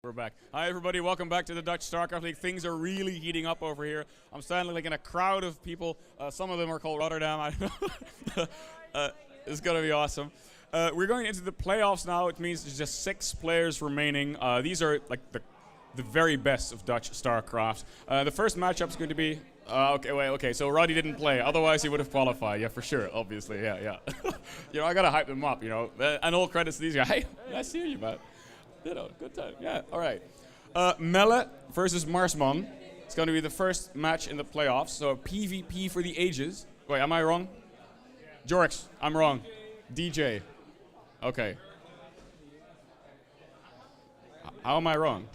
We're back. Hi, everybody. Welcome back to the Dutch StarCraft League. Things are really heating up over here. I'm standing like in a crowd of people. Some of them are called Rotterdam. I don't know. It's going to be awesome. We're going into the playoffs now. It means there's just 6 players remaining. These are like the very best of Dutch StarCraft. The first matchup is going to be... okay. So Roddy didn't play. Otherwise, he would have qualified. Yeah, for sure. Obviously. Yeah. I got to hype them up, And all credits to these guys. Hey, nice seeing you, man. Good time. Yeah, all right. Melle versus Marsman. It's going to be the first match in the playoffs. So PvP for the ages. Wait, am I wrong? Djorjx, I'm wrong. DJ. Okay. How am I wrong?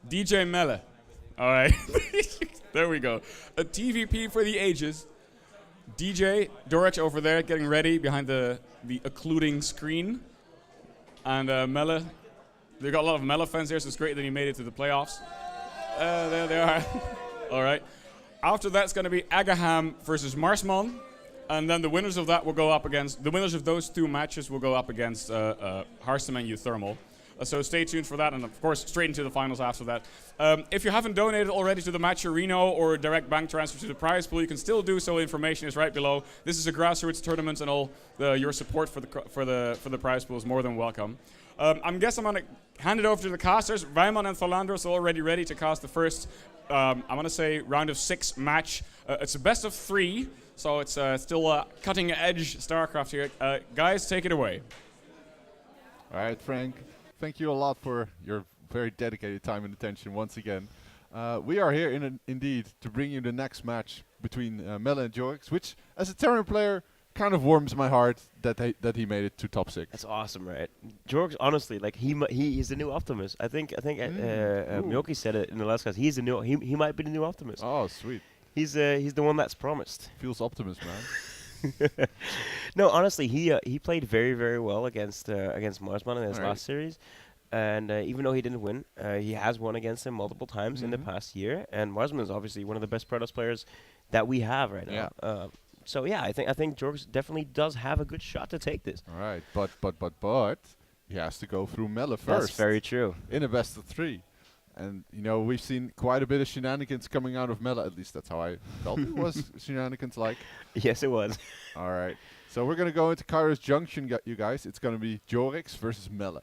DJ Melle. All right. There we go. A TVP for the ages. DJ, Djorjx over there getting ready behind the occluding screen. And Melle, they got a lot of Melle fans here, so it's great that he made it to the playoffs. There they are. All right. After that's going to be Agaham versus Marsman. And then the winners of that will go up against, the winners of those 2 matches will go up against Harstem and Uthermal. So stay tuned for that, and of course, straight into the finals after that. If you haven't donated already to the match arena or direct bank transfer to the prize pool, you can still do so. Information is right below. This is a grassroots tournament, and all your support for the prize pool is more than welcome. I guess I'm gonna hand it over to the casters. Rijman and Thalandros are already ready to cast the first. I'm gonna say round of 6 match. It's a best of 3, so it's still cutting edge StarCraft here. Guys, take it away. All right, Frank. Thank you a lot for your very dedicated time and attention once again. We are here indeed to bring you the next match between Melle and Djorjx, which, as a Terran player, kind of warms my heart that he made it to top 6. That's awesome, right? Djorjx, honestly, like he is the new Optimus. I think Milky said it in the last class. He's the new. He might be the new Optimus. Oh, sweet. He's the one that's promised. Feels Optimus, man. No, honestly, he played very, very well against Marsman in his last series, and even though he didn't win, he has won against him multiple times in the past year. And Marsman is obviously one of the best Protoss players that we have right now. So yeah, I think Djorjx definitely does have a good shot to take this. All right, but he has to go through Melle first. That's very true. In a best of 3. And, we've seen quite a bit of shenanigans coming out of Melle. At least that's how I felt it was shenanigans like. Yes, it was. All right. So we're going to go into Kairos Junction, you guys. It's going to be Djorjx versus Melle.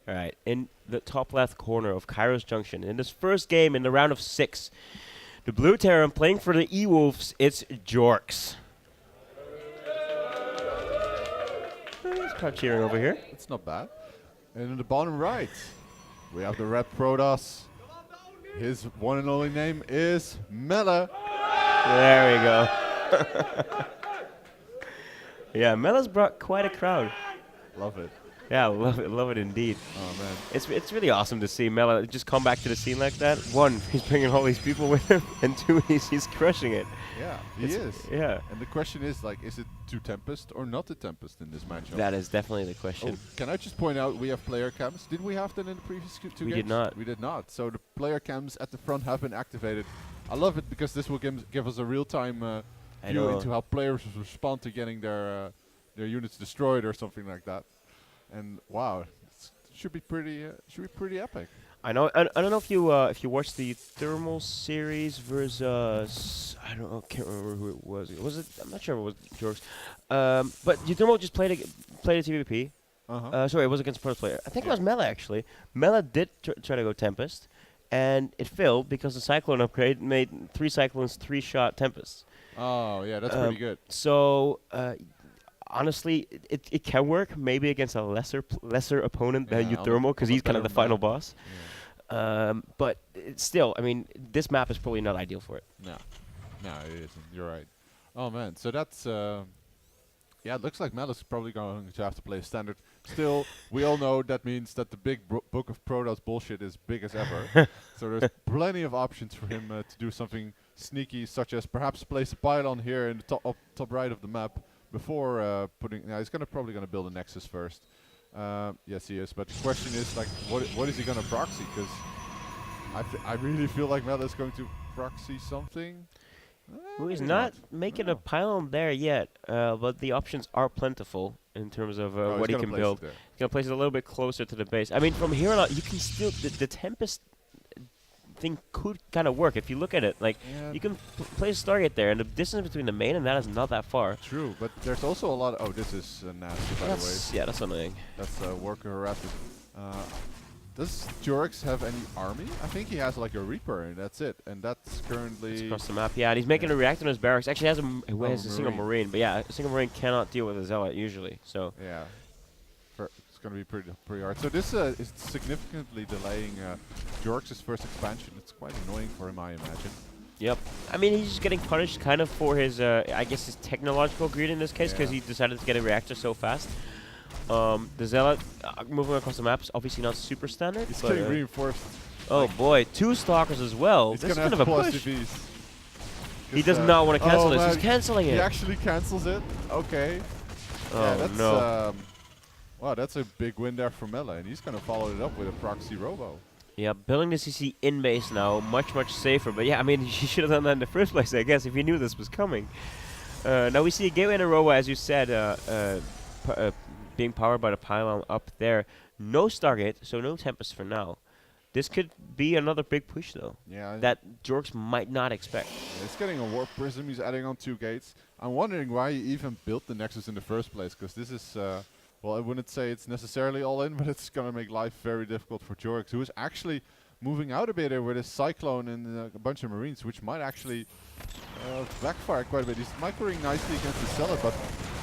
All right. In the top left corner of Kairos Junction, in this first game in the round of 6, the blue Terran playing for the E-Wolves, it's Djorjx. Let's start cheering over here. It's not bad. And in the bottom right, we have the red Protoss. His one and only name is Melle. There we go. Yeah, Melle's brought quite a crowd. Love it. Yeah, love it indeed. Oh man, it's really awesome to see Melle just come back to the scene like that. 1, he's bringing all these people with him, and 2, he's crushing it. Yeah, he is. Yeah. And the question is, is it to Tempest or not to Tempest in this matchup? That is definitely the question. Oh, can I just point out we have player cams? Did we have that in the previous 2 games? We did not. We did not. So the player cams at the front have been activated. I love it because this will give us a real-time view into how players respond to getting their units destroyed or something like that. And wow, it should be pretty epic. I know. I don't know if you watched the Thermal series versus can't remember who it was. Was it? I'm not sure if it was Djorjx. But Thermal just played a TVP. Sorry, it was against a Protoss player. I think it was Melle actually. Melle did try to go Tempest, and it failed because the Cyclone upgrade made 3 Cyclones 3-shot Tempests. Oh yeah, that's pretty good. So. Honestly, it can work maybe against a lesser opponent than Uthermal, because he's kind of the final boss. Yeah. But still, I mean, this map is probably not ideal for it. No, it isn't. You're right. Oh man, so that's it looks like Melle's probably going to have to play standard. Still, we all know that means that the big book of Protoss bullshit is big as ever. So there's plenty of options for him to do something sneaky, such as perhaps place a pylon here in the top right of the map. Before putting, he's probably gonna build a Nexus first. Yes, he is. But the question is, what is he gonna proxy? Because I really feel like Melle is going to proxy something. Who is Maybe not making a No. pylon there yet, but the options are plentiful in terms of Oh, what he's he gonna can place it build. there. He's gonna place it a little bit closer to the base. I mean, from here on out, you can still the Tempest thing could kind of work if you look at it. Like Yeah, you can place a Stargate there, and the distance between the main and that is not that far. true, but there's also a lot of... Oh, this is nasty, by the way. That's annoying. That's worker harassment. Does Djorjx have any army? I think he has like a Reaper, and that's it. And that's currently... It's across the map, yeah, and he's making a reactor in his barracks. Actually, he has a single Marine. Marine, but yeah, a single Marine cannot deal with a Zealot usually. So Yeah. It's going to be pretty hard. So this is significantly delaying Djorjx's first expansion. It's quite annoying for him, I imagine. yep. I mean, he's just getting punished kind of for his, I guess, his technological greed in this case, because Yeah. he decided to get a reactor so fast. The Zealot moving across the map is obviously not super standard. He's but, getting reinforced. oh boy, 2 Stalkers as well. He's This is going to kind of have a to pull push. SCVs. He does not want to cancel this. He's man, canceling He it. actually cancels it. Okay. Oh Yeah, that's, no. wow, that's a big win there for Melle, and he's going to follow it up with a proxy robo. Yeah, building the CC in base now, much safer. But yeah, I mean, he should have done that in the first place, I guess, if he knew this was coming. Now we see a gateway in a row, as you said, being powered by the pylon up there. No Stargate, so no Tempest for now. This could be another big push, though, Yeah, that Djorjx might not expect. he's getting a Warp Prism. He's adding on 2 gates. I'm wondering why he even built the Nexus in the first place, because this is, well, I wouldn't say it's necessarily all in, but it's going to make life very difficult for Djorjx, who is actually moving out a bit here with his Cyclone and a bunch of Marines, which might actually backfire quite a bit. He's microing nicely against the Zealot, but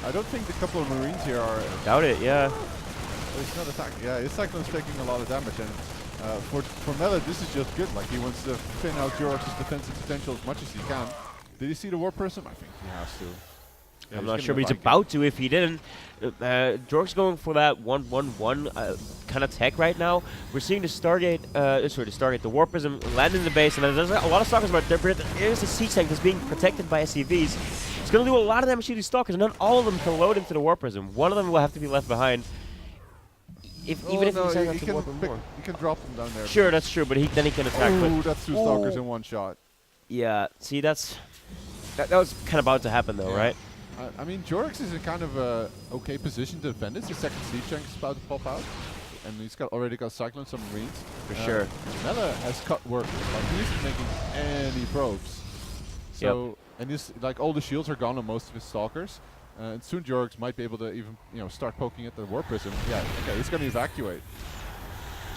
I don't think the couple of Marines here are... Doubt it, yeah. He's not attacking. Yeah, his Cyclone's taking a lot of damage, and for Melle, this is just good. Like, he wants to thin out Djorjx's defensive potential as much as he can. Did he see the Warp Prism? I think he has to. Yeah, I'm he's not gonna sure, but he's Viking. about to if he didn't. Djorjx going for that 1-1-1 kind of tech right now. We're seeing the Stargate, the Warp Prism land in the base, and there's a lot of Stalkers about there, but there's a Siege Tank that's being protected by SCVs. It's going to do a lot of damage to these Stalkers, and not all of them can load into the Warp Prism. One of them will have to be left behind. Even if no, he decides he not to warp him more. he can drop them down there. Sure, that's true, but then he can attack. Ooh, But that's 2 Stalkers in one shot. yeah, see, that was kind of about to happen, though, Yeah. right? I mean, Djorjx is in kind of a okay position to defend it. His second Siege Tank is about to pop out. And he's already got Cyclone, some Marines. For sure. Melle has cut workers. Like, he isn't making any probes. So, and this, like, all the shields are gone on most of his Stalkers. And soon Djorjx might be able to even, start poking at the Warp Prism. Yeah, okay, he's going to evacuate.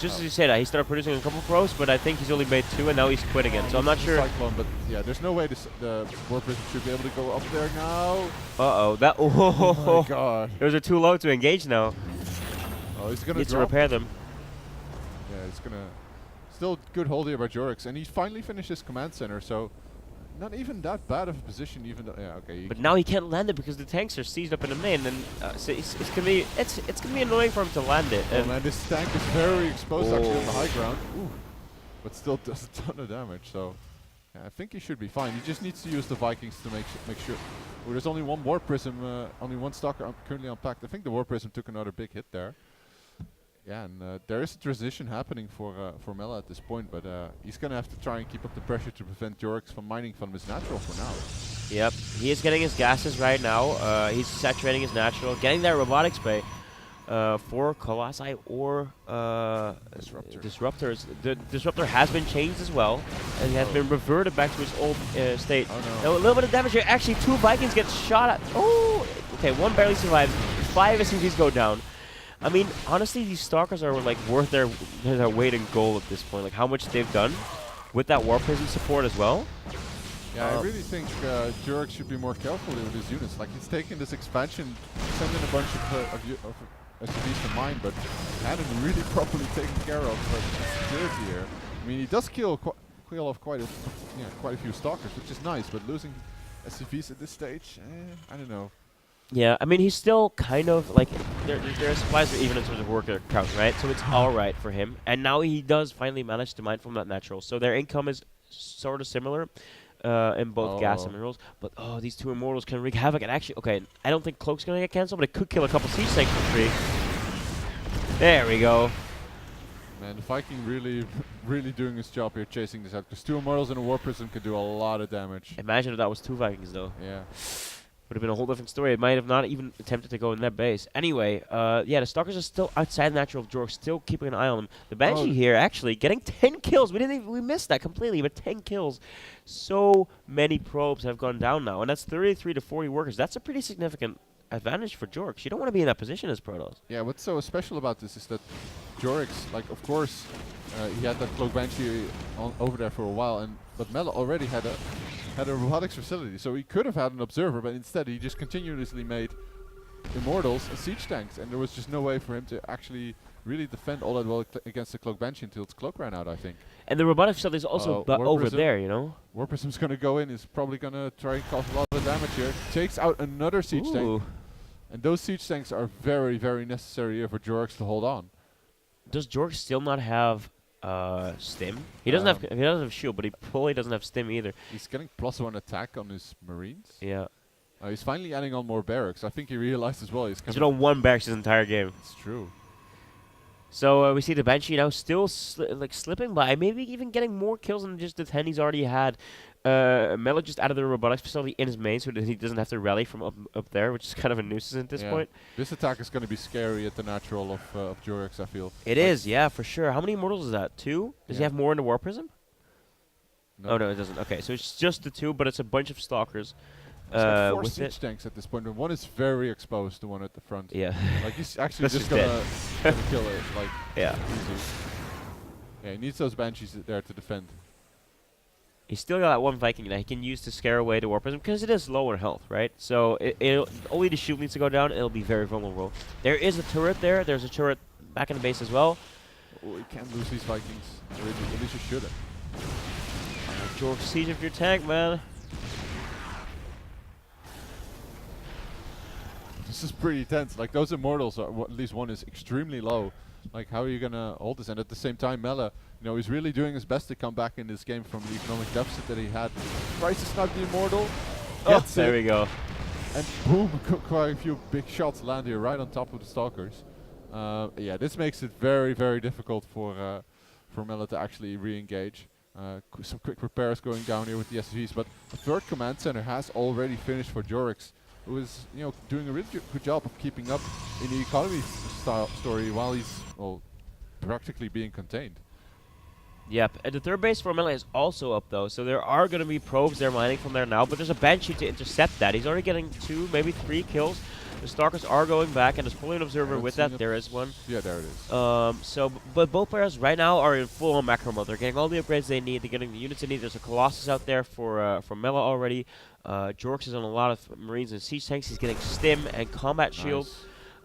Just as you said, he started producing a couple probes, but I think he's only made 2, and now he's quit again. So I'm not This is sure. Cyclone, but yeah, there's no way the Warp Prism should be able to go up there now. Uh-oh, that. Oh my god. Those are too low to engage now. Oh, he's going to Needs to drop. repair them. Yeah, it's going to... Still good hold here by Djorjx, and he finally finished his command center, so not even that bad of a position, even though... Yeah, okay. But now he can't land it because the tanks are seized up in the main, and so it's gonna be annoying for him to land it. Oh And man, this tank is very exposed actually on the high ground. Ooh. But still does a ton of damage, so... Yeah, I think he should be fine. He just needs to use the Vikings to make sure... Oh, there's only one Warp Prism, only one Stalker currently unpacked. I think the Warp Prism took another big hit there. Yeah, and there is a transition happening for Melle at this point, but he's going to have to try and keep up the pressure to prevent Djorjx from mining from his natural for now. yep, he is getting his gases right now. He's saturating his natural, getting that robotics bay for Colossi or Disruptors. The Disruptor has been changed as well, and has been reverted back to its old state. Oh Now, a little bit of damage here. Actually, 2 Vikings get shot at. Oh, okay, 1 barely survives. 5 SCVs go down. I mean, honestly, these Stalkers are like worth their weight in gold at this point. Like how much they've done with that Warp Prism support as well. Yeah, I really think Djorjx should be more careful with his units. Like, he's taken this expansion, sending a bunch of SCVs to mine, but hadn't really properly taken care of security here. I mean, he does kill off quite a few Stalkers, which is nice, but losing SCVs at this stage, I don't know. Yeah, I mean, he's still kind of like their supplies are even in terms of worker count, right? So it's all right for him. And now he does finally manage to mine from that natural. So their income is sort of similar in both gas and minerals. But these 2 immortals can wreak havoc. And actually, okay, I don't think Cloak's gonna get cancelled, but it could kill a couple siege tanks for free. There we go. Man, the Viking really doing his job here, chasing this out. Because 2 Immortals and a War Prism can do a lot of damage. Imagine if that was 2 Vikings, though. Yeah. Would have been a whole different story. It might have not even attempted to go in that base. Anyway, yeah, the Stalkers are still outside natural of Djorjx, still keeping an eye on them. The Banshee here actually getting 10 kills. We missed that completely, but 10 kills. So many probes have gone down now, and that's 33 to 40 workers. That's a pretty significant advantage for Djorjx. You don't want to be in that position as Protoss. Yeah, what's so special about this is that Djorjx, like, of course, he had that Cloak Banshee over there for a while, but Melle already had a robotics facility, so he could have had an observer, but instead he just continuously made Immortals and siege tanks, and there was just no way for him to actually really defend all that well against the Cloak Banshee until its cloak ran out, I think. And the robotics facility is also over there, you know? War Prism's going to go in, he's probably going to try and cause a lot of damage here. Takes out another siege tank. And those siege tanks are very, very necessary here for Djorjx to hold on. Does Djorjx still not have stim? He doesn't have shield, but he probably doesn't have stim either. He's getting +1 attack on his Marines. Yeah. He's finally adding on more barracks. I think he realized as well. He's been on 1 barracks his entire game. It's true. So we see the Banshee now still slipping by, maybe even getting more kills than just the 10 he's already had. Melle just added the robotics facility in his main so that he doesn't have to rally from up there, which is kind of a nuisance at this point. This attack is going to be scary at the natural of Djorjx, I feel. It is, yeah, for sure. How many Immortals is that? 2? Does he have more in the War Prism? No. Oh, no, it doesn't. Okay, so it's just the 2, but it's a bunch of Stalkers. He's got 4 siege tanks at this point, and one is very exposed, the one at the front. Yeah. Like, he's actually just gonna kill it, like, easy. Yeah, he needs those Banshees there to defend. He's still got that 1 Viking that he can use to scare away the War Prism, because it is low in health, right? So only the shield needs to go down, and it'll be very vulnerable. There is a turret there. There's a turret back in the base as well. Oh, you can't lose these Vikings. At least you shouldn't. Djorjx, siege of your tank, man. This is pretty tense. Like, those Immortals, are, at least one is extremely low. Like, how are you going to hold this? And at the same time, Melle, he's really doing his best to come back in this game from the economic deficit that he had. Tries to snipe the Immortal. Oh, there we go. And boom, quite a few big shots land here right on top of the Stalkers. Yeah, this makes it very, very difficult for Melle to actually re-engage. Some quick repairs going down here with the SCVs, but the 3rd command center has already finished for Djorjx, who is, doing a really good job of keeping up in the economy story while he's, practically being contained. Yep, and the 3rd base for Melle is also up though, so there are going to be probes there mining from there now, but there's a Banshee to intercept that. He's already getting 2, maybe 3 kills. The Stalkers are going back, and there's probably an observer with that. There is one. Yeah, there it is. But both players right now are in full-on macro mode. They're getting all the upgrades they need. They're getting the units they need. There's a Colossus out there for Melle already. Djorjx is on a lot of Marines and siege tanks. He's getting stim and combat shield.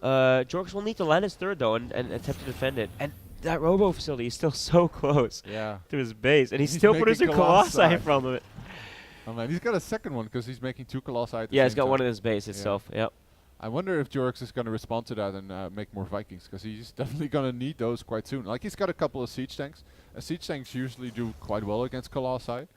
Djorjx will need to land his 3rd though and attempt to defend it. And that robo facility is still so close to his base, and he's still producing Colossi from it. Oh man, he's got a 2nd one because he's making 2 Colossi. Yeah, he's got one in his base itself. Yep. I wonder if Djorjx is going to respond to that and make more Vikings, because he's definitely going to need those quite soon. Like, he's got a couple of siege tanks. Siege tanks usually do quite well against Colossi.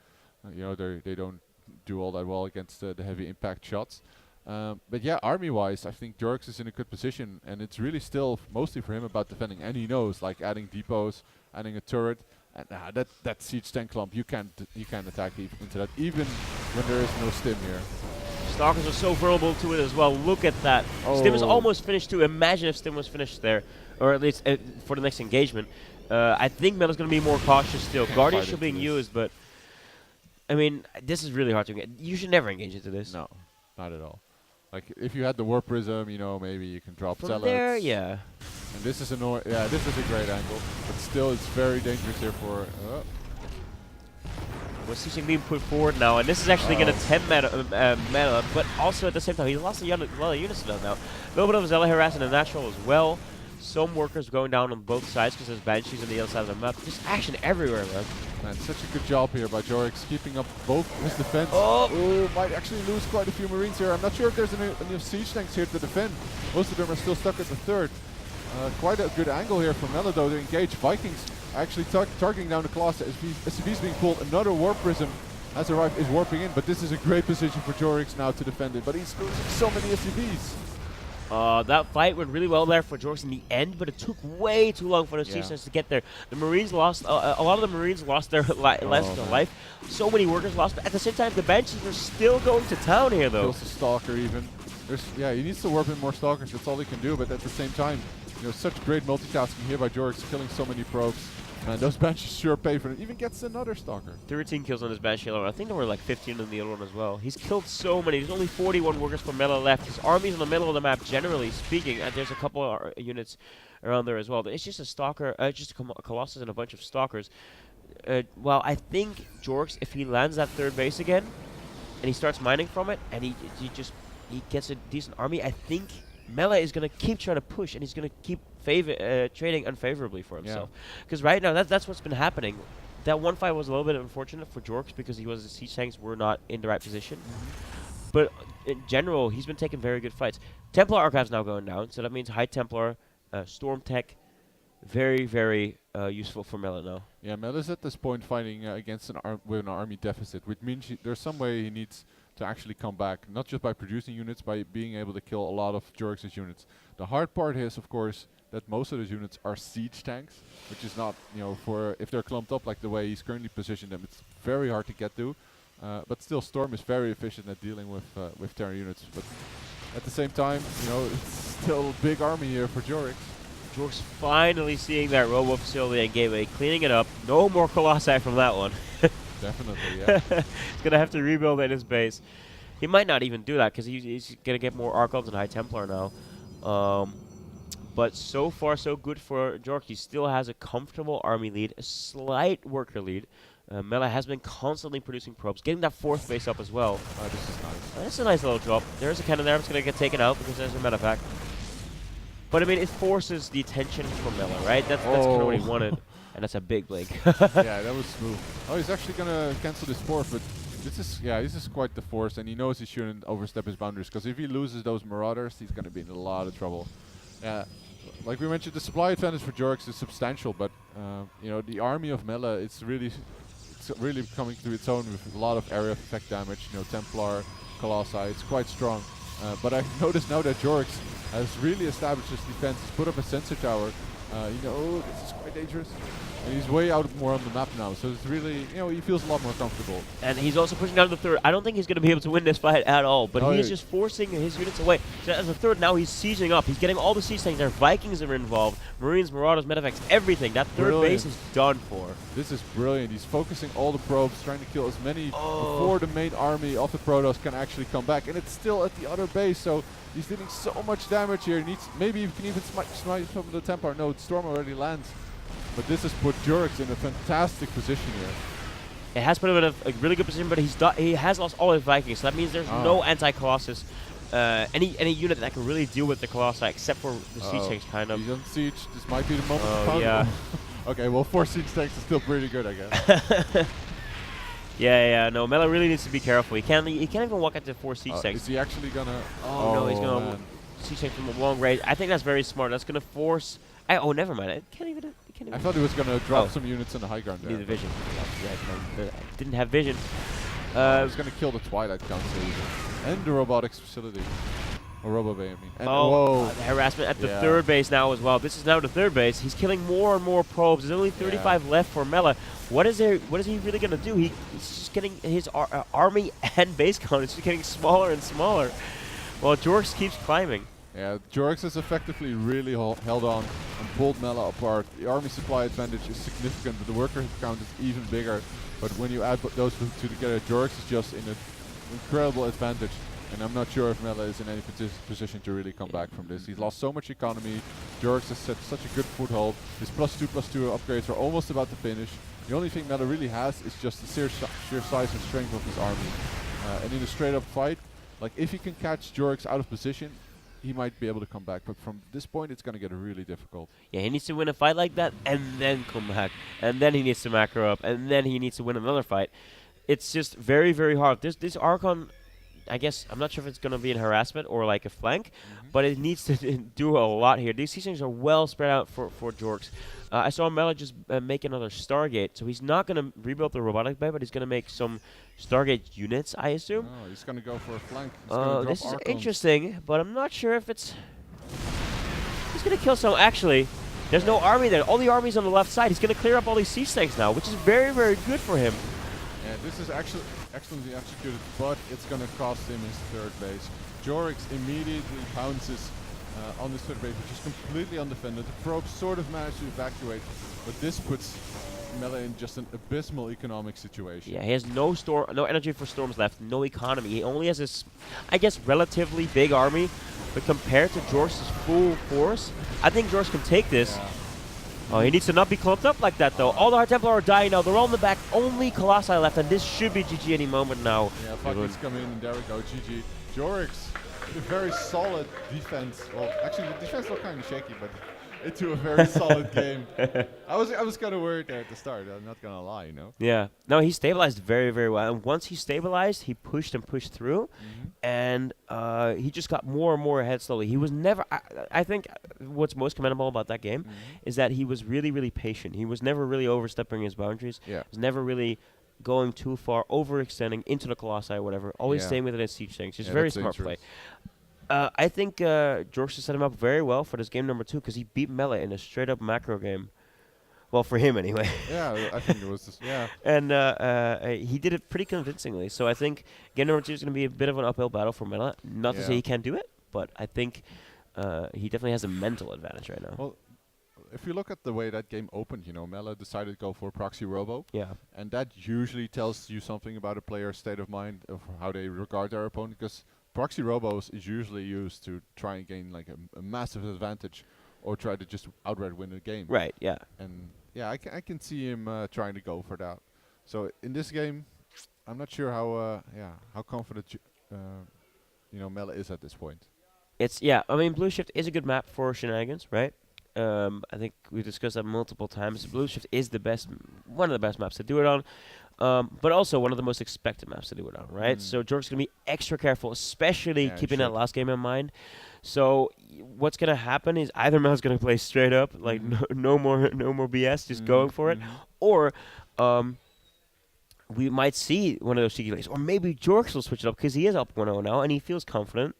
They don't do all that well against the heavy impact shots. But yeah, army-wise, I think Djorjx is in a good position, and it's really still mostly for him about defending. And he knows, like, adding depots, adding a turret, and that siege tank clump, you can't attack into that, even when there is no stim here. Stalkers are so vulnerable to it as well. Look at that. Stim is almost finished too. Imagine if Stim was finished there, or at least for the next engagement. I think Melle's going to be more cautious still. Guardians still being used, but I mean, this is really hard to engage. You should never engage into this. No, not at all. Like, if you had the War Prism, maybe you can drop from zealots. there, yeah. And this is this is a great angle, but still, it's very dangerous here for. We're seeing being put forward now, and this is actually going to tempt Melle, but also at the same time, he's lost a lot of units now. A little bit of Zella harassing the natural as well. Some workers going down on both sides because there's Banshees on the other side of the map. Just action everywhere, man. Man, such a good job here by Djorjx, keeping up both his defense. Might actually lose quite a few Marines here. I'm not sure if there's any siege tanks here to defend. Most of them are still stuck at the 3rd. Quite a good angle here from Melle, though, to engage Vikings. Actually targeting down the Colossus. SCV's being pulled. Another War Prism has arrived, is warping in, but this is a great position for Djorjx now to defend it. But he's losing so many SCVs. That fight went really well there for Djorjx in the end, but it took way too long for the Seasons to get there. The Marines lost, a lot of the Marines lost their life. So many workers lost, but at the same time, the Banshees are still going to town here, though. Kills the Stalker even. He needs to warp in more Stalkers, that's all he can do, but at the same time, such great multitasking here by Djorjx, killing so many probes. Man, those Banshees sure pay for it. Even gets another Stalker. 13 kills on his Banshee alone. I think there were like 15 on the other one as well. He's killed so many. There's only 41 workers for Melle left. His army's in the middle of the map, generally speaking, and there's a couple of units around there as well. It's just a Stalker, just a Colossus and a bunch of Stalkers. Well, I think Djorjx, if he lands that third base again, and he starts mining from it, and he gets a decent army, I think Melle is going to keep trying to push, and he's going to keep trading unfavorably for himself. Because right now, that's what's been happening. That one fight was a little bit unfortunate for Djorjx because the siege tanks were not in the right position. But in general, he's been taking very good fights. Templar Archive's now going down, so that means High Templar, Storm Tech, very, very useful for Melle now. Yeah, Melle is at this point fighting against with an army deficit, which means there's some way he needs to actually come back, not just by producing units, by being able to kill a lot of Djorjx's units. The hard part is, of course, that most of those units are siege tanks, which is not, for if they're clumped up like the way he's currently positioned them, it's very hard to get to. But still, Storm is very efficient at dealing with Terran units. But at the same time, it's still a big army here for Djorjx. Djorjx finally seeing that Robo facility and Gateway, cleaning it up. No more Colossi from that one. Definitely, yeah. He's going to have to rebuild in his base. He might not even do that because he's going to get more Archons and High Templar now. But so far, so good for Djorjx. He still has a comfortable army lead, a slight worker lead. Melle has been constantly producing probes, getting that fourth base up as well. This is nice. That's a nice little drop. There's a cannon there. It's going to get taken out because there's a medevac. But I mean, it forces the attention from Melle, right? That's kind of what he wanted. And that's a big blink. Yeah, that was smooth. Oh, he's actually going to cancel this fourth, but this is quite the force, and he knows he shouldn't overstep his boundaries, because if he loses those Marauders, he's going to be in a lot of trouble. Yeah, like we mentioned, the supply advantage for Djorjx is substantial, but the army of Melle, it's really coming to its own with a lot of area effect damage. Templar, Colossi, it's quite strong. But I noticed now that Djorjx has really established his defense. He's put up a sensor tower. This is quite dangerous. And he's way out more on the map now, so it's really, he feels a lot more comfortable. And he's also pushing down the third. I don't think he's going to be able to win this fight at all, but he is just forcing his units away. So as a third, now he's sieging up. He's getting all the siege tanks there. Vikings are involved. Marines, Marauders, Medevacs, everything. That third base is done for. This is brilliant. He's focusing all the probes, trying to kill as many before the main army of the Protoss can actually come back. And it's still at the other base, so he's dealing so much damage here. Maybe he can even smite some of the Templar. No, Storm already lands. But this has put Djorjx in a fantastic position here. It has put him in a really good position, but he has lost all his Vikings, so that means there's no anti-Colossus, any unit that can really deal with the Colossi, except for the siege tanks, kind of. He's on siege. This might be the moment to pound him. Okay, well, 4 siege tanks is still pretty good, I guess. No, Melle really needs to be careful. He can't even walk into 4 siege tanks. Is he actually gonna? No, he's gonna siege tank from a long range. I think that's very smart. That's gonna force. Never mind. It can't even. I thought he was gonna drop some units in the high ground there. Need the vision. I didn't have vision. I was gonna kill the Twilight Council and the robotics facility. Or Robo-Bay, I mean. And the harassment at the third base now as well. This is now the third base. He's killing more and more probes. There's only 35 left for Melle. What is he really gonna do? He's just getting his army and base count. It's just getting smaller and smaller. While Djorjx keeps climbing. Yeah, Djorjx has effectively really held on and pulled Melle apart. The army supply advantage is significant, but the worker count is even bigger. But when you add those two together, Djorjx is just in an incredible advantage. And I'm not sure if Melle is in any position to really come back from this. He's lost so much economy. Djorjx has set such a good foothold. His +2/+2 upgrades are almost about to finish. The only thing Melle really has is just the sheer size and strength of his army. And in a straight-up fight, like if he can catch Djorjx out of position, he might be able to come back, but from this point it's going to get really difficult. Yeah, he needs to win a fight like that and then come back, and then he needs to macro up, and then he needs to win another fight. It's just very, very hard. This Archon, I guess, I'm not sure if it's going to be in harassment or like a flank, but it needs to do a lot here. These things are well spread out for Djorjx. I saw Melle just make another Stargate, so he's not going to rebuild the robotic bay, but he's going to make some Stargate units, I assume. Oh, he's going to go for a flank. This is interesting, but I'm not sure if it's He's going to kill some. Actually, there's no army there. All the army's on the left side. He's going to clear up all these siege tanks now, which is very, very good for him. Yeah, this is actually excellently executed, but it's going to cost him his third base. Djorjx immediately pounces on this third base, which is completely undefended. The probes sort of managed to evacuate, but this puts Melle in just an abysmal economic situation. Yeah, he has no energy for storms left, no economy. He only has this, I guess, relatively big army, but compared to Djorjx's full force, I think Djorjx can take this. Yeah. Oh, he needs to not be clumped up like that, though. All the Hard Templar are dying now. They're all in the back. Only Colossi left, and this should be GG any moment now. Yeah, fuckers come in, and there we go, GG. Djorjx, a very solid defense. Well, actually, the defense looked kind of shaky, but into a very solid game. I was kind of worried there at the start. I'm not gonna lie, you know. Yeah. No, he stabilized very, very well. And once he stabilized, he pushed and pushed through, and he just got more and more ahead slowly. He was never. I think what's most commendable about that game is that he was really, really patient. He was never really overstepping his boundaries. Yeah. He was never really going too far, overextending into the Colossi or whatever. Always staying within his siege tanks. Just very smart play. I think Djorjx set him up very well for this game number 2 because he beat Melle in a straight-up macro game. Well, for him anyway. Yeah, I think it was just, yeah. And he did it pretty convincingly. So I think game number 2 is going to be a bit of an uphill battle for Melle. Not to say he can't do it, but I think he definitely has a mental advantage right now. Well, if you look at the way that game opened, you know, Melle decided to go for Proxy Robo. Yeah. And that usually tells you something about a player's state of mind, of how they regard their opponent, because Proxy Robos is usually used to try and gain like a massive advantage or try to just outright win a game. Right, yeah. And yeah, I can see him trying to go for that. So in this game, I'm not sure how confident you know, Melle is at this point. I mean, Blue Shift is a good map for shenanigans, right? I think we discussed that multiple times. Blue Shift is one of the best maps to do it on. But also one of the most expected maps to do it on, right? So Djorjx going to be extra careful, especially keeping that last game in mind. So what's going to happen is either Melle's going to play straight up, like no more BS, just going for it, or we might see one of those cheeky plays, or maybe Djorjx will switch it up because he is up 1-0 now and he feels confident.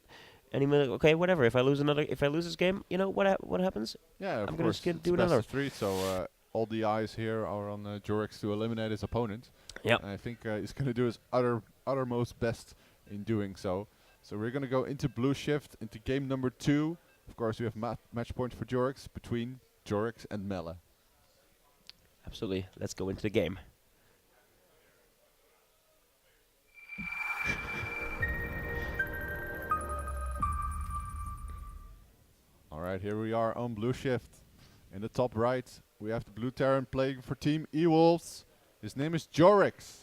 And he might like, okay, whatever. If I lose this game, you know what happens? Yeah, I'm of gonna course. do It's another. best of 3, so all the eyes here are on Djorjx to eliminate his opponent. Yep. And I think he's going to do his uttermost best in doing so. So we're going to go into Blue Shift, into game number 2. Of course, we have match point for Djorjx between Djorjx and Melle. Absolutely. Let's go into the game. Alright, here we are on Blue Shift. In the top right, we have the Blue Terran playing for Team E-Wolves. His name is Djorjx.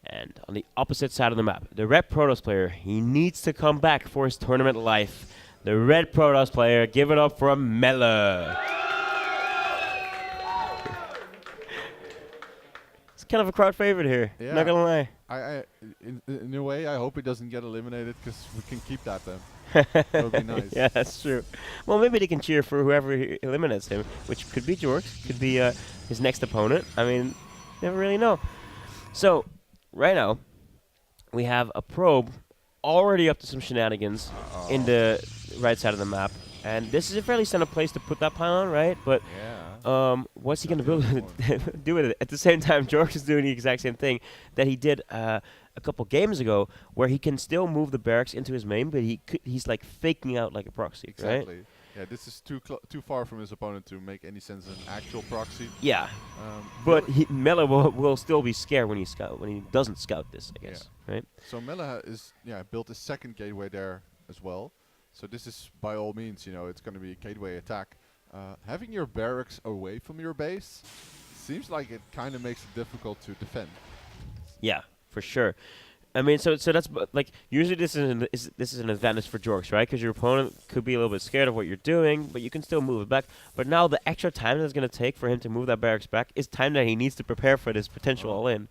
And on the opposite side of the map, the red Protoss player, he needs to come back for his tournament life. The red Protoss player, give it up for Melle. It's kind of a crowd favorite here, Yeah. not gonna lie. In a way, I hope he doesn't get eliminated because we can keep that then. That would be nice. Yeah, that's true. Well, maybe they can cheer for whoever eliminates him, which could be Djorjx, could be his next opponent. I mean, never really know. So, right now, we have a probe already up to some shenanigans in the right side of the map. And this is a fairly standard place to put that pylon, right? But what's he going to do with it? At the same time, Djorjx is doing the exact same thing that he did a couple games ago, where he can still move the barracks into his main, but he's like faking out like a proxy, Exactly. right? Yeah, this is too far from his opponent to make any sense as an actual proxy. Yeah. But Melle will still be scared when he doesn't scout this, I guess, right? So Melle is built a second gateway there as well. So this is by all means, you know, it's going to be a gateway attack. Having your barracks away from your base seems like it kind of makes it difficult to defend. Yeah, for sure. I mean, so that's like usually this is an advantage for Djorjx, right? Because your opponent could be a little bit scared of what you're doing, but you can still move it back. But now the extra time that's going to take for him to move that barracks back is time that he needs to prepare for this potential all-in.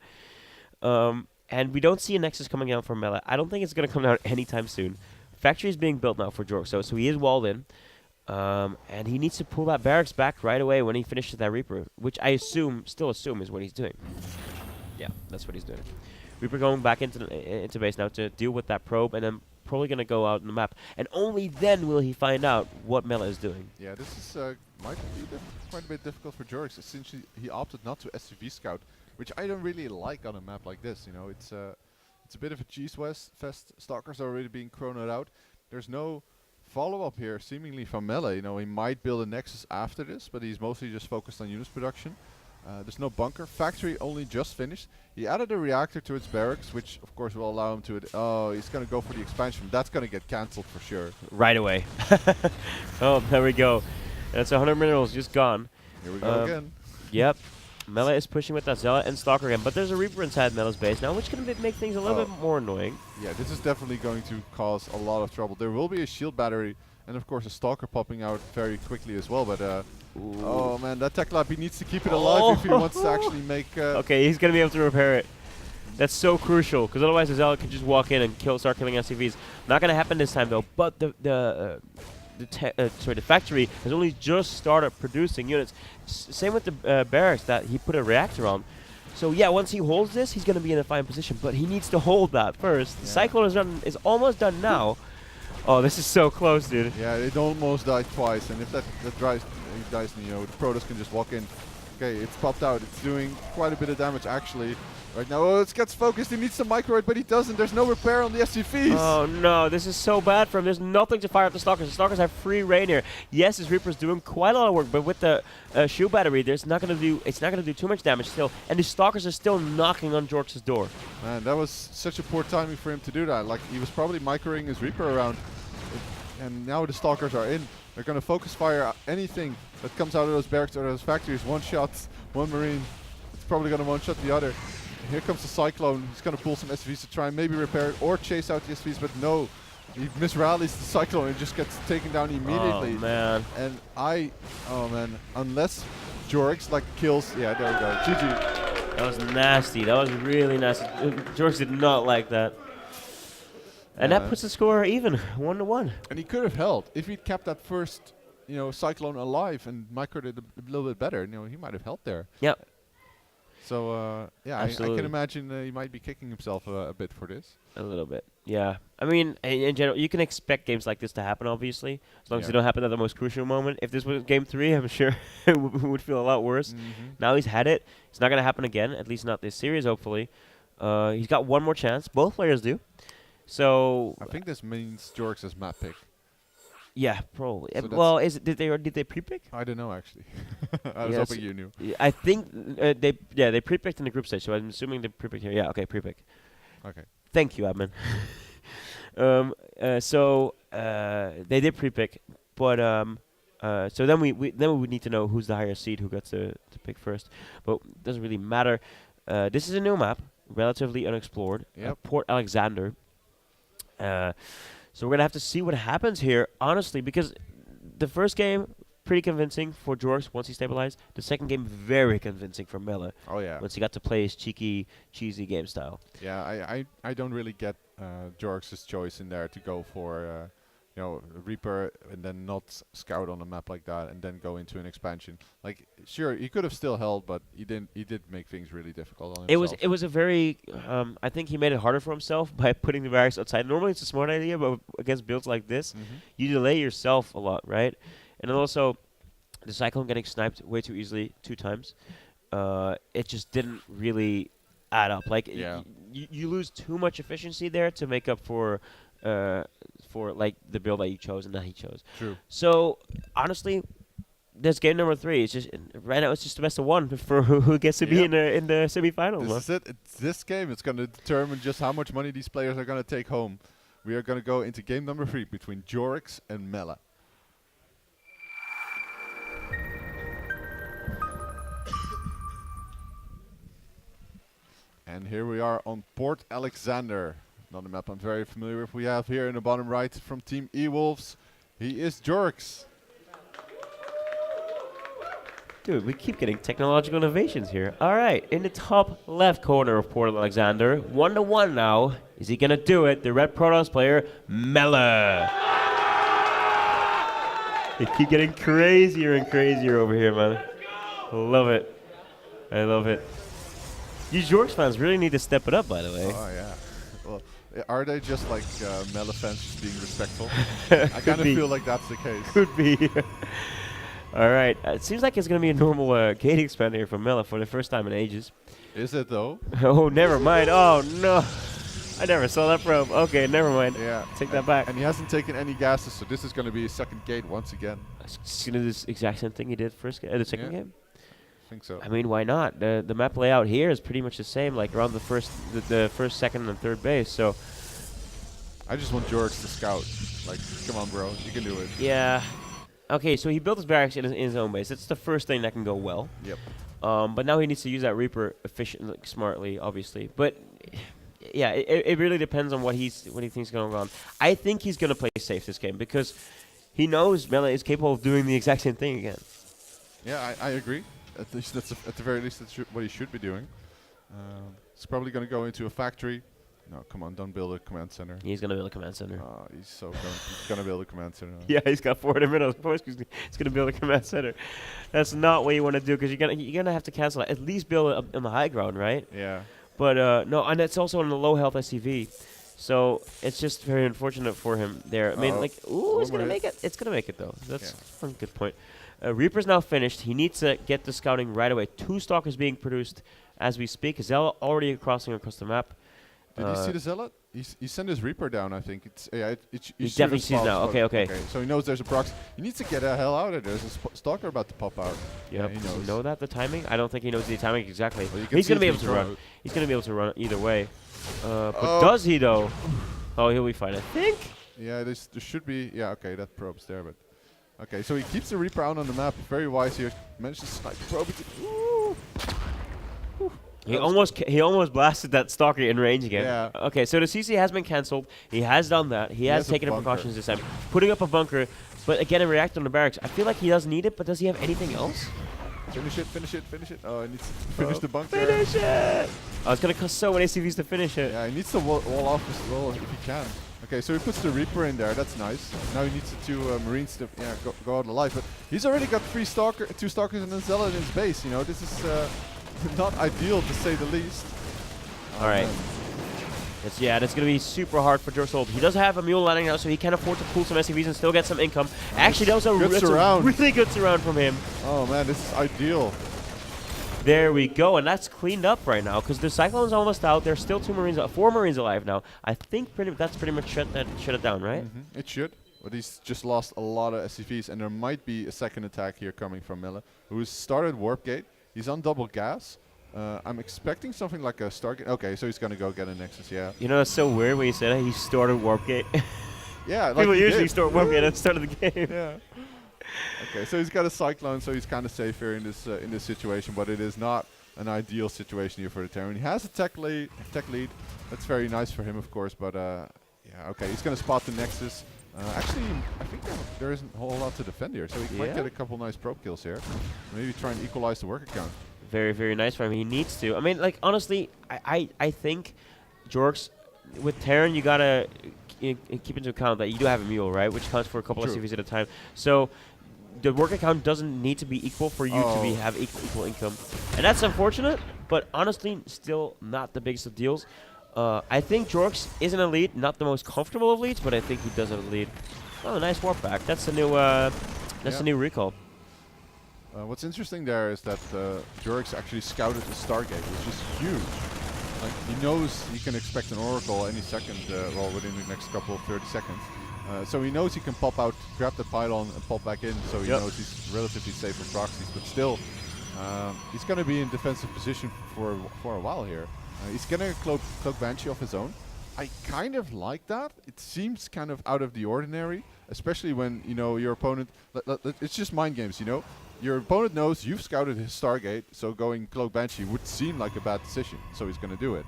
And we don't see a Nexus coming down for Melle. I don't think it's going to come down anytime soon. Factory is being built now for Djorjx, so he is walled in. And he needs to pull that barracks back right away when he finishes that Reaper, which I still assume is what he's doing. Yeah, that's what he's doing. Reaper going back into base now to deal with that probe, and then probably going to go out on the map. And only then will he find out what Melle is doing. Yeah, this is might be quite a bit difficult for Djorjx, since he opted not to SCV scout, which I don't really like on a map like this. You know, it's a bit of a cheese fest. Stalkers are already being chronoed out. There's no follow-up here, seemingly from Melle. You know, he might build a Nexus after this, but he's mostly just focused on units production. There's no bunker. Factory only just finished. He added a reactor to its barracks, which of course will allow him to... Oh, he's going to go for the expansion. That's going to get cancelled for sure. Right away. Oh, there we go. That's 100 minerals just gone. Here we go again. Yep. Melle is pushing with that Zealot and Stalker again, but there's a Reaper inside Melle's base now, which can make things a little bit more annoying. Yeah, this is definitely going to cause a lot of trouble. There will be a shield battery and of course a Stalker popping out very quickly as well, but oh man, that tech lab, he needs to keep it alive if he wants to actually make... Okay, he's going to be able to repair it. That's so crucial, because otherwise the Zealot can just walk in and start killing SCVs. Not going to happen this time though, but the factory has only just started producing units. Same with the barracks that he put a reactor on. So yeah, once he holds this, he's going to be in a fine position, but he needs to hold that first. The Cyclone is almost done now. Oh, this is so close, dude. Yeah, it almost died twice, and if that dies, you know, the Protoss can just walk in. Okay, it's popped out. It's doing quite a bit of damage, actually. Right now, oh, it gets focused. He needs some microwave, but he doesn't. There's no repair on the SCVs. Oh, no. This is so bad for him. There's nothing to fire at the Stalkers. The Stalkers have free reign here. Yes, his Reaper's doing quite a lot of work, but with the shield battery, it's not going to do too much damage still. And the Stalkers are still knocking on Djorjx's door. Man, that was such a poor timing for him to do that. Like, he was probably microing his Reaper around. And now the Stalkers are in. They're going to focus fire anything that comes out of those barracks or those factories. One shot, one Marine. It's probably going to one-shot the other. Here comes the Cyclone. He's going to pull some SCVs to try and maybe repair it or chase out the SCVs, but no. He misrallies the Cyclone and just gets taken down immediately. Oh, man. And oh, man. Unless Djorjx, like, kills... Yeah, there we go. GG. That was nasty. That was really nasty. Djorjx did not like that. And that puts the score even, 1-1. And he could have held. If he'd kept that first, you know, Cyclone alive and microed it a little bit better, you know, he might have held there. Yep. So, yeah, I can imagine he might be kicking himself a bit for this. A little bit, yeah. I mean, in general, you can expect games like this to happen, obviously, as long as they don't happen at the most crucial moment. If this was Game 3, I'm sure it would feel a lot worse. Now he's had it. It's not going to happen again, at least not this series, hopefully. He's got one more chance. Both players do. So I think this means Djorjx's map pick. Yeah, probably. So well, did they pre-pick? I don't know actually. I was hoping you knew. I think they pre-picked in the group stage, so I'm assuming they pre-picked here. Yeah, okay, pre-pick. Okay. Thank you, admin. So they did pre-pick, but so then we would need to know who's the higher seed, who gets to pick first. But it doesn't really matter. This is a new map, relatively unexplored. Yep. Port Alexander. So we're going to have to see what happens here, honestly, because the first game, pretty convincing for Djorjx once he stabilized. The second game, very convincing for Melle. Oh, yeah. Once he got to play his cheeky, cheesy game style. Yeah, I don't really get Djorjx's choice in there to go for, you know, Reaper and then not scout on a map like that and then go into an expansion. Like, sure, he could have still held, but he didn't. He did make things really difficult on himself. It was a very, I think he made it harder for himself by putting the barracks outside. Normally it's a smart idea, but against builds like this, you delay yourself a lot, right? And then also, the Cyclone getting sniped way too easily 2 times. It just didn't really add up. Like, you lose too much efficiency there to make up for like the build that you chose and that he chose. True. So honestly, this game number 3. It's just right now it's just the best of 1 for who gets to be in the semifinals. This is it. It's this game. It's going to determine just how much money these players are going to take home. We are going to go into game number 3 between Djorjx and Melle. And here we are on Port Alexander. Another map I'm very familiar with. We have here in the bottom right from Team E-Wolves. He is Djorjx. Dude, we keep getting technological innovations here. All right, in the top left corner of Port Alexander, 1-1 now. Is he gonna do it? The Red Protoss player, Melle. They keep getting crazier and crazier over here, man. Love it. I love it. You Djorjx fans really need to step it up, by the way. Oh, yeah. Well, are they just like Melle fans just being respectful? I kind of feel like that's the case. Could be. All right. It seems like it's going to be a normal gate expander here for Melle for the first time in ages. Is it, though? Oh, never mind. Oh, no. I never saw that probe. Okay, never mind. Yeah. Take that back. And he hasn't taken any gases, so this is going to be his second gate once again. He's going to do this exact same thing he did the second game? I think so. I mean, why not? The map layout here is pretty much the same, like around the first, second, and third base. So I just want Djorjx to scout. Like, come on, bro, you can do it. yeah. Okay, so he built his barracks in his own base. That's the first thing that can go well. Yep. But now he needs to use that Reaper efficiently, smartly, obviously. But yeah, it really depends on what he thinks is going on. I think he's going to play safe this game because he knows Melle is capable of doing the exact same thing again. Yeah, I agree. At least at the very least, that's what he should be doing. He's probably going to go into a factory. No, come on, don't build a command center. He's going to build a command center. He's going to build a command center. Yeah, he's got 400 minutes. Of course, he's going to build a command center. That's not what you want to do because you're gonna have to cancel it. At least build it on the high ground, right? Yeah. But no, and it's also on the low health SCV. So it's just very unfortunate for him there. I mean, like, ooh, it's going to make it. It's going to make it, though. That's a good point. Reaper's now finished. He needs to get the scouting right away. 2 Stalkers being produced as we speak. Zella already crossing across the map. Did you see the Zealot? He sent his Reaper down, I think. He definitely sees now. Okay. So he knows there's a prox. He needs to get the hell out of there. There's a Stalker about to pop out. Yep. He knows. Does he know that, the timing? I don't think he knows the timing exactly. Well, he's going to be able to run. He's going to be able to run either way. But does he, though? Oh, he'll be fine, I think. Yeah, there should be. Yeah, okay, that probe's there, but. Okay, so he keeps the Reaper out on the map. Very wise here. Managed to snipe the probe. He almost blasted that Stalker in range again. Yeah. Okay, so the CC has been cancelled. He has done that. He has taken the precautions this time. Putting up a bunker, but again, in react on the barracks. I feel like he does need it, but does he have anything else? Finish it. Oh, he needs to finish the bunker. Finish it! Oh, it's going to cost so many CVs to finish it. Yeah, he needs to wall off as well if he can. Okay, so he puts the Reaper in there. That's nice. Now he needs the 2 Marines to go out alive. But he's already got 2 Stalkers and a Zealot in his base. You know, this is not ideal to say the least. All right. That's going to be super hard for Djorjx. He does have a mule landing now, so he can afford to pull some SCVs and still get some income. Actually, that was a really good surround from him. Oh man, this is ideal. There we go, and that's cleaned up right now because the Cyclone's almost out. There's still 4 Marines alive now. I think that's pretty much shut it down, right? It should. But he's just lost a lot of SCVs, and there might be a second attack here coming from Melle, who's started Warp Gate. He's on double gas. I'm expecting something like a Stargate. Okay, so he's going to go get a Nexus, yeah. You know, it's so weird when you say that he started Warp Gate. Yeah, like people usually start Warp Gate at the start of the game. Yeah. Okay, so he's got a Cyclone, so he's kind of safe here in this situation, but it is not an ideal situation here for the Terran. He has a tech lead. That's very nice for him, of course, but yeah, okay, he's going to spot the Nexus. Actually, I think there isn't a whole lot to defend here, so he might get a couple nice probe kills here. Maybe try and equalize the worker count. Very, very nice for him. He needs to. I mean, like, honestly, I think Djorjx, with Terran, you got to keep into account that you do have a mule, right, which counts for a couple of CVs at a time. So the worker count doesn't need to be equal for you to have equal income. And that's unfortunate, but honestly, still not the biggest of deals. I think Djorjx is an elite, not the most comfortable of elites, but I think he does have a lead. Oh, nice warp back. That's a new recall. What's interesting there is that Djorjx actually scouted the Stargate, which is huge. Like, he knows he can expect an Oracle any second, well, within the next couple of 30 seconds. So he knows he can pop out, grab the pylon, and pop back in, so he knows he's relatively safe from proxies. But still, he's going to be in defensive position for a while here. He's going to cloak Banshee off his own. I kind of like that. It seems kind of out of the ordinary, especially when, you know, your opponent... it's just mind games, you know? Your opponent knows you've scouted his Stargate, so going Cloak Banshee would seem like a bad decision, so he's going to do it.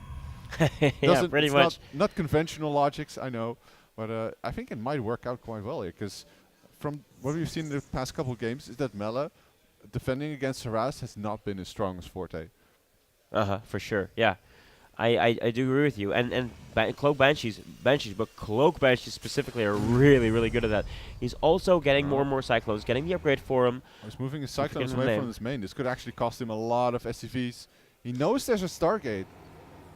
Yeah, pretty much. Not conventional logics, I know, but I think it might work out quite well here, because from what we've seen in the past couple of games is that Melle, defending against harass, has not been his strongest forte. For sure, yeah. I do agree with you. And Cloak Banshees, but Cloak Banshees specifically are really, really good at that. He's also getting more and more Cyclones, getting the upgrade for him. He's moving his Cyclones away from his main. This could actually cost him a lot of SCVs. He knows there's a Stargate.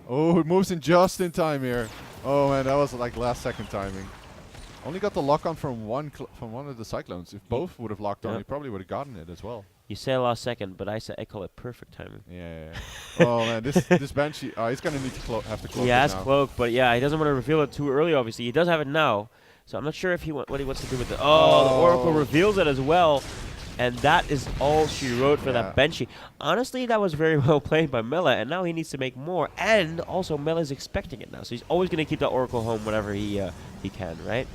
Oh, it moves in just in time here. Oh man, that was like last second timing. Only got the lock on from one of the Cyclones. If both would have locked on, he probably would have gotten it as well. You say last second, but I call it perfect timing. Yeah. Oh man, this Banshee. He's gonna need to have to cloak. He has cloak, but yeah, he doesn't want to reveal it too early. Obviously, he does have it now, so I'm not sure if what he wants to do with it. Oh, the Oracle reveals it as well, and that is all she wrote for that Banshee. Honestly, that was very well played by Melle, and now he needs to make more. And also, Melle is expecting it now, so he's always gonna keep that Oracle home whenever he can, right?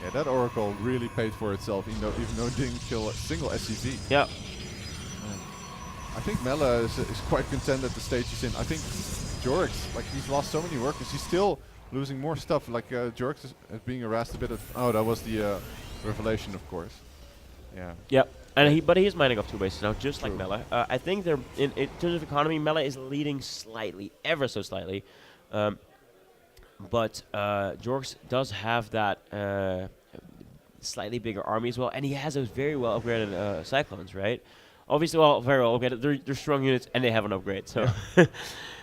Yeah, that Oracle really paid for itself, even though it didn't kill a single SCV. Yeah. I think Melle is quite content at the stage he's in. I think Djorjx, like, he's lost so many workers. He's still losing more stuff. Like, Djorjx is being harassed a bit. Oh, that was the revelation, of course. Yeah. Yep. And but he is mining off 2 bases now, just like Melle. I think they're in terms of economy, Melle is leading slightly, ever so slightly. But Djorjx does have that slightly bigger army as well, and he has those very well upgraded Cyclones, right? Obviously, well, very well upgraded. They're strong units, and they have an upgrade. So,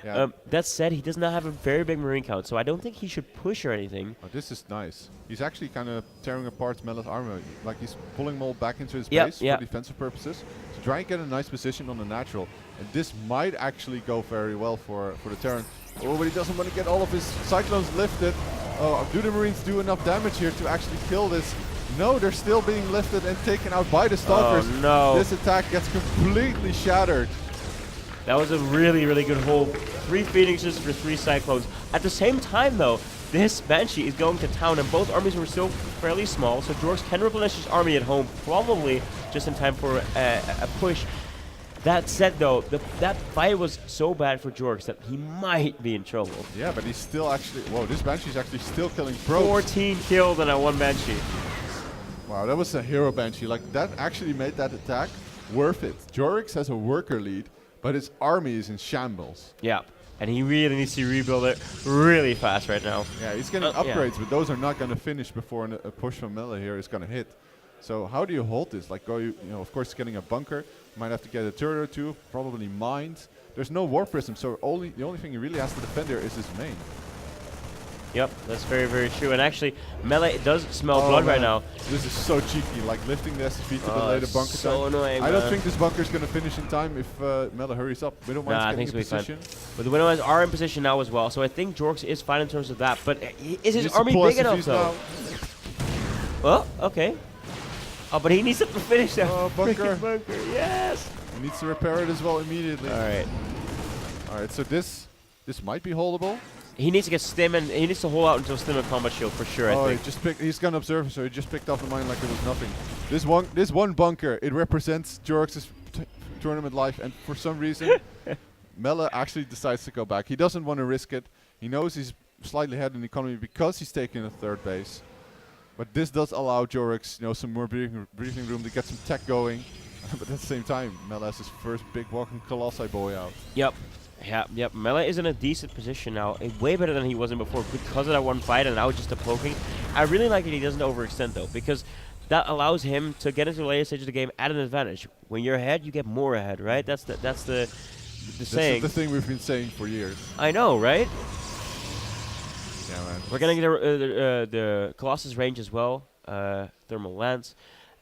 that said, he does not have a very big marine count, so I don't think he should push or anything. Oh, this is nice. He's actually kind of tearing apart Melle's armor. Like, he's pulling them all back into his base for defensive purposes. So try and get a nice position on the natural. And this might actually go very well for the Terran. Oh, but he doesn't want to get all of his Cyclones lifted. Oh, do the Marines do enough damage here to actually kill this? No, they're still being lifted and taken out by the Stalkers. Oh, no. This attack gets completely shattered. That was a really, really good hold. 3 Phoenixes for 3 Cyclones. At the same time, though, this Banshee is going to town, and both armies were still fairly small, so Djorjx can replenish his army at home, probably just in time for a push. That said, though, that fight was so bad for Djorjx that he might be in trouble. Yeah, but he's still actually... Whoa, this Banshee's actually still killing probes. 14 killed on that 1 Banshee. Wow, that was a hero Banshee. Like, that actually made that attack worth it. Djorjx has a worker lead, but his army is in shambles. Yeah, and he really needs to rebuild it really fast right now. Yeah, he's getting upgrades, but those are not going to finish before a push from Melle here is going to hit. So how do you hold this? Like, of course, he's getting a bunker. Might have to get a turret or 2, probably mines. There's no war prism, so the only thing he really has to defend here is his main. Yep, that's very, very true. And actually, Melle does smell blood right now. This is so cheeky, like lifting the SCV to delay the bunker so time. Annoying, I don't think this bunker is going to finish in time if Melle hurries up. We don't mind getting in position. But the Widowmines are in position now as well, so I think Djorjx is fine in terms of that. But is his army big enough, though? Well, okay. Oh, but he needs to finish that bunker. Bunker, yes! He needs to repair it as well immediately. Alright, so this might be holdable. He needs to get Stim, and he needs to hold out until Stim and Combat Shield for sure, I think. He's gonna observe, so he just picked off the mine like it was nothing. This one bunker, it represents Djorjx's tournament life, and for some reason, Melle actually decides to go back. He doesn't want to risk it. He knows he's slightly ahead in the economy because he's taking a 3rd base. But this does allow Djorjx, some more breathing room to get some tech going. But at the same time, Melle has his first big walking Colossi boy out. Yep. Melle is in a decent position now, way better than he was in before because of that 1 fight and now just the poking. I really like that he doesn't overextend though, because that allows him to get into the later stage of the game at an advantage. When you're ahead, you get more ahead, right? That's the saying. This is the thing we've been saying for years. I know, right? Yeah, man. We're getting the Colossus range as well, Thermal Lance,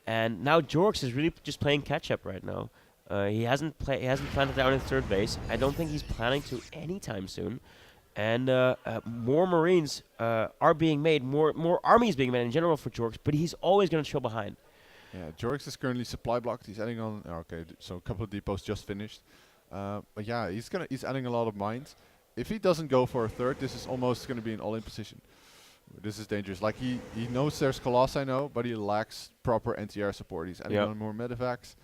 and now Djorjx is really just playing catch up right now. He hasn't planted down in 3rd base. I don't think he's planning to anytime soon. And more Marines are being made, more armies being made in general for Djorjx, but he's always going to trail behind. Yeah, Djorjx is currently supply blocked. He's adding on. Okay, so a couple of depots just finished. But yeah, he's adding a lot of mines. If he doesn't go for a 3rd, this is almost going to be an all-in position. This is dangerous. Like, he knows there's Colossi now, but he lacks proper anti-air support. He's adding on more medevacs.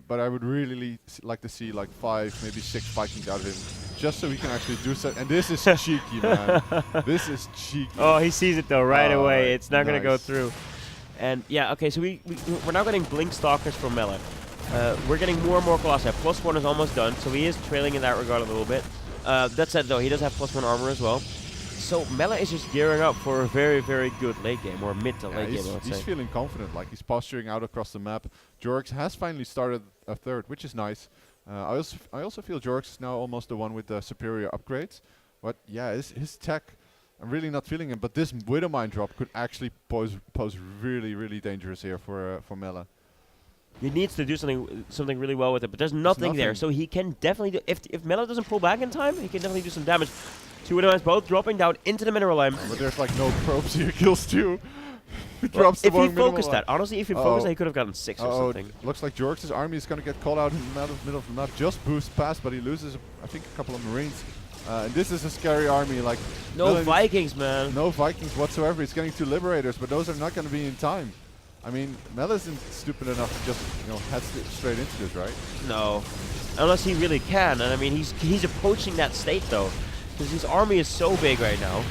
But I would really like to see like 5, maybe 6 Vikings out of him, just so he can actually do so. And this is cheeky, man. This is cheeky. Oh, he sees it though right away. It's not going to go through. And yeah, okay, so we're now getting Blink Stalkers from Melle. We're getting more and more Colossi. +1 is almost done, so he is trailing in that regard a little bit. That said, though, he does have +1 armor as well. So Melle is just gearing up for a very, very good late game, or mid to late game, I would say. He's feeling confident, like he's posturing out across the map. Djorjx has finally started a 3rd, which is nice. I also feel Djorjx is now almost the one with the superior upgrades. But yeah, his tech, I'm really not feeling it. But this Widowmine drop could actually pose really dangerous here for Melle. He needs to do something really well with it, but there's nothing there, so he can definitely do. If Melle doesn't pull back in time, he can definitely do some damage. Two Widowmines both dropping down into the mineral line. But there's like no probes here, kills two. Well, if he focused that, honestly, if he focused that, he could have gotten 6 or something. Looks like Djorjx's army is going to get called out in the middle of the map. Just boost past, but he loses, I think, a couple of Marines. And this is a scary army. Like no Vikings, man. No Vikings whatsoever. He's getting 2 Liberators, but those are not going to be in time. I mean, Melle isn't stupid enough to just head straight into this, right? No, unless he really can. And I mean, he's approaching that state though, because his army is so big right now,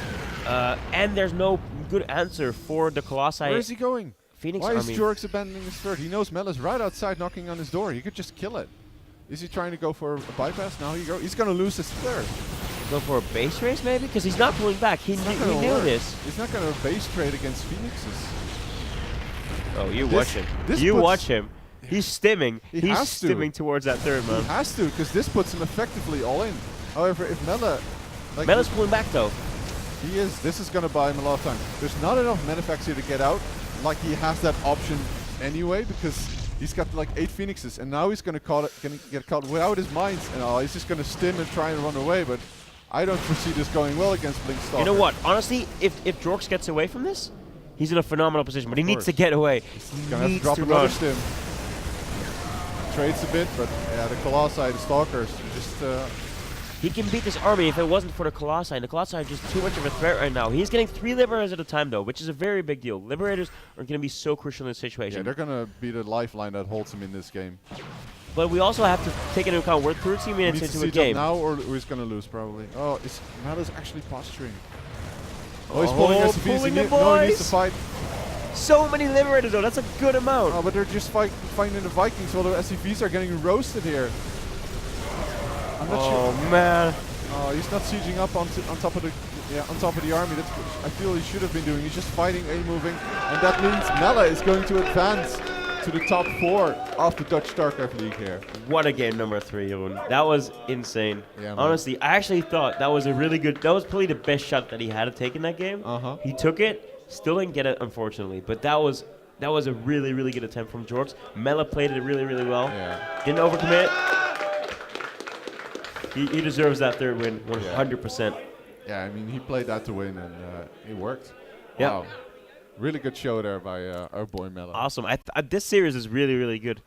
and there's no good answer for the Colossi. Where is he going? Phoenix Why army. is Djorjx abandoning his third? He knows Melle's right outside knocking on his door. He could just kill it. Is he trying to go for a bypass? Now he's going to lose his third. Go for a base race maybe? Because he's not pulling back. He knew this. He's not going to base trade against Phoenixes. Oh, you watch him. You watch him. He's stimming. He's stimming towards that third, man. He has to, because this puts him effectively all in. However, if Melle... Like Melle's pulling back, though. He is. This is going to buy him a lot of time. There's not enough Manifacts here to get out. Like, he has that option anyway, because he's got like 8 Phoenixes, and now he's going to get caught without his mines. And he's just going to stim and try and run away, but I don't foresee this going well against Blink Stalker. You know what? Honestly, if Djorjx gets away from this, he's in a phenomenal position, but he needs to get away. He's going to have to drop another stim. Trades a bit, but yeah, the Colossi, the Stalkers, just... he can beat this army if it wasn't for the Colossi, and the Colossi are just too much of a threat right now. He's getting 3 Liberators at a time, though, which is a very big deal. Liberators are going to be so crucial in this situation. Yeah, they're going to be the lifeline that holds him in this game. But we also have to take into account we're 13 minutes into a game. Now, or he's going to lose, probably. Oh, Melle's actually posturing. Oh, he's pulling SCVs. No, he needs to fight. So many Liberators, though. That's a good amount. Oh, but they're just fighting the Vikings, while the SCVs are getting roasted here. I'm not sure. Oh man! Oh, he's not sieging up on top of the army. That's what I feel he should have been doing. He's just fighting, moving, and that means Melle is going to advance to the top 4 of the Dutch StarCraft League here. What a game number 3, Jeroen. That was insane. Yeah, honestly, I actually thought that was a really good. That was probably the best shot that he had of taking that game. He took it, still didn't get it, unfortunately, but that was a really good attempt from Djorjx. Melle played it really well. Yeah. Didn't overcommit. He deserves that third win, 100%. Yeah, I mean, he played that to win, and it worked. Yeah. Wow. Really good show there by our boy Melle. Awesome. This series is really good.